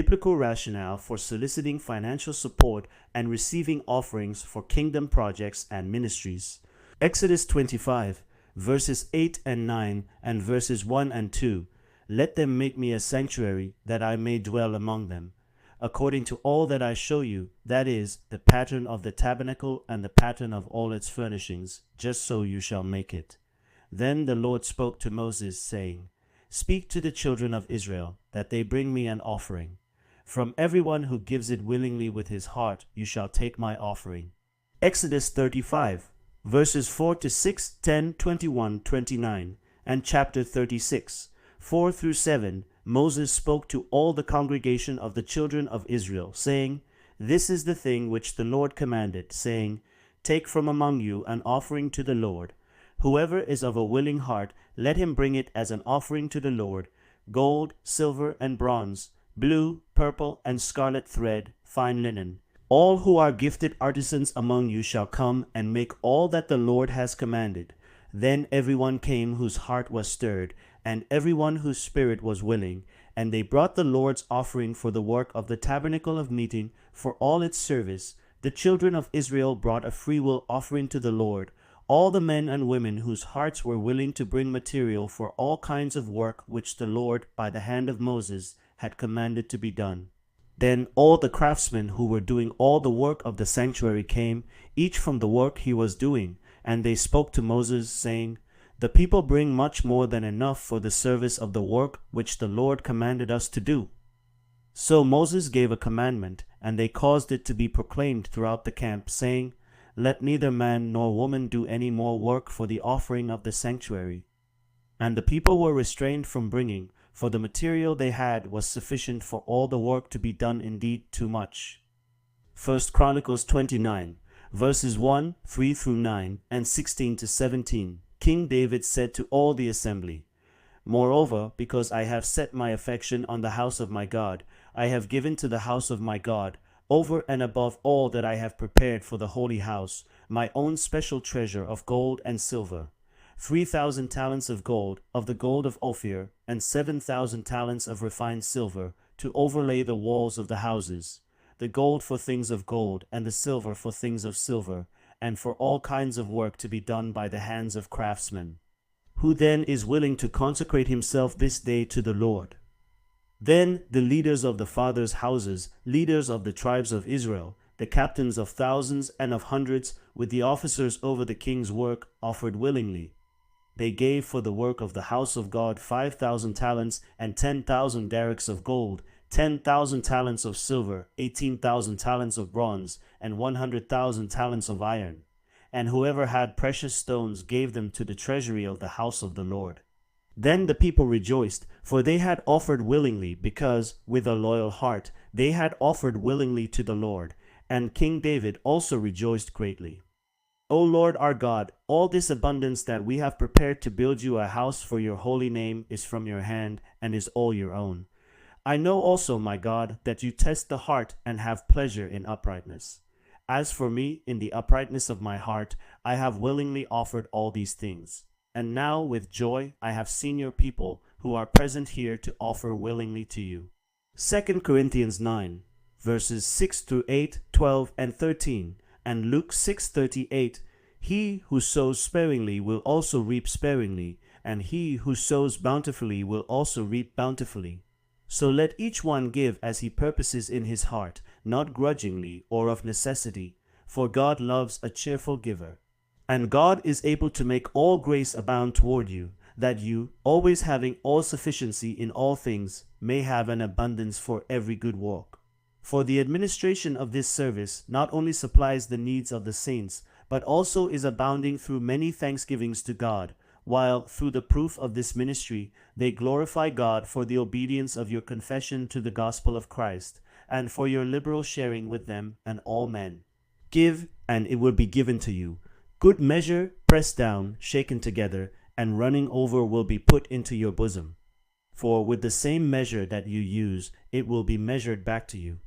biblical rationale for soliciting financial support and receiving offerings for kingdom projects and ministries. Exodus 25, verses 8 and 9 and verses 1 and 2. Let them make me a sanctuary, that I may dwell among them, according to all that I show you, that is, the pattern of the tabernacle and the pattern of all its furnishings, just so you shall make it. Then the Lord spoke to Moses, saying, Speak to the children of Israel, that they bring me an offering. From everyone who gives it willingly with his heart, you shall take my offering. Exodus 35, verses 4 to 6, 10, 21, 29, and chapter 36, 4 through 7, Moses spoke to all the congregation of the children of Israel, saying, This is the thing which the Lord commanded, saying, Take from among you an offering to the Lord. Whoever is of a willing heart, let him bring it as an offering to the Lord, gold, silver, and bronze, blue, purple, and scarlet thread, fine linen. All who are gifted artisans among you shall come and make all that the Lord has commanded. Then everyone came whose heart was stirred, and everyone whose spirit was willing, and they brought the Lord's offering for the work of the tabernacle of meeting, for all its service. The children of Israel brought a freewill offering to the Lord, all the men and women whose hearts were willing to bring material for all kinds of work which the Lord, by the hand of Moses, had commanded to be done. Then all the craftsmen who were doing all the work of the sanctuary came, each from the work he was doing, and they spoke to Moses, saying, The people bring much more than enough for the service of the work which the Lord commanded us to do. So Moses gave a commandment, and they caused it to be proclaimed throughout the camp, saying, Let neither man nor woman do any more work for the offering of the sanctuary. And the people were restrained from bringing, for the material they had was sufficient for all the work to be done, indeed too much. 1 Chronicles 29, verses 1, 3 through 9, and 16 to 17. King David said to all the assembly, Moreover, because I have set my affection on the house of my God, I have given to the house of my God, over and above all that I have prepared for the holy house, my own special treasure of gold and silver, 3,000 talents of gold, of the gold of Ophir, and 7,000 talents of refined silver, to overlay the walls of the houses, the gold for things of gold, and the silver for things of silver, and for all kinds of work to be done by the hands of craftsmen. Who then is willing to consecrate himself this day to the Lord? Then the leaders of the fathers' houses, leaders of the tribes of Israel, the captains of thousands and of hundreds, with the officers over the king's work, offered willingly. They gave for the work of the house of God 5,000 talents and 10,000 derricks of gold, 10,000 talents of silver, 18,000 talents of bronze, and 100,000 talents of iron. And whoever had precious stones gave them to the treasury of the house of the Lord. Then the people rejoiced, for they had offered willingly, because, with a loyal heart, they had offered willingly to the Lord. And King David also rejoiced greatly. O Lord our God, all this abundance that we have prepared to build you a house for your holy name is from your hand, and is all your own. I know also, my God, that you test the heart and have pleasure in uprightness. As for me, in the uprightness of my heart, I have willingly offered all these things. And now with joy I have seen your people who are present here to offer willingly to you. 2 Corinthians 9, verses 6 through 8, 12, and 13, and Luke 6:38. He who sows sparingly will also reap sparingly, and he who sows bountifully will also reap bountifully. So let each one give as he purposes in his heart, not grudgingly or of necessity, for God loves a cheerful giver. And God is able to make all grace abound toward you, that you, always having all sufficiency in all things, may have an abundance for every good work. For the administration of this service not only supplies the needs of the saints, but also is abounding through many thanksgivings to God, while, through the proof of this ministry, they glorify God for the obedience of your confession to the gospel of Christ, and for your liberal sharing with them and all men. Give, and it will be given to you. Good measure, pressed down, shaken together, and running over will be put into your bosom. For with the same measure that you use, it will be measured back to you.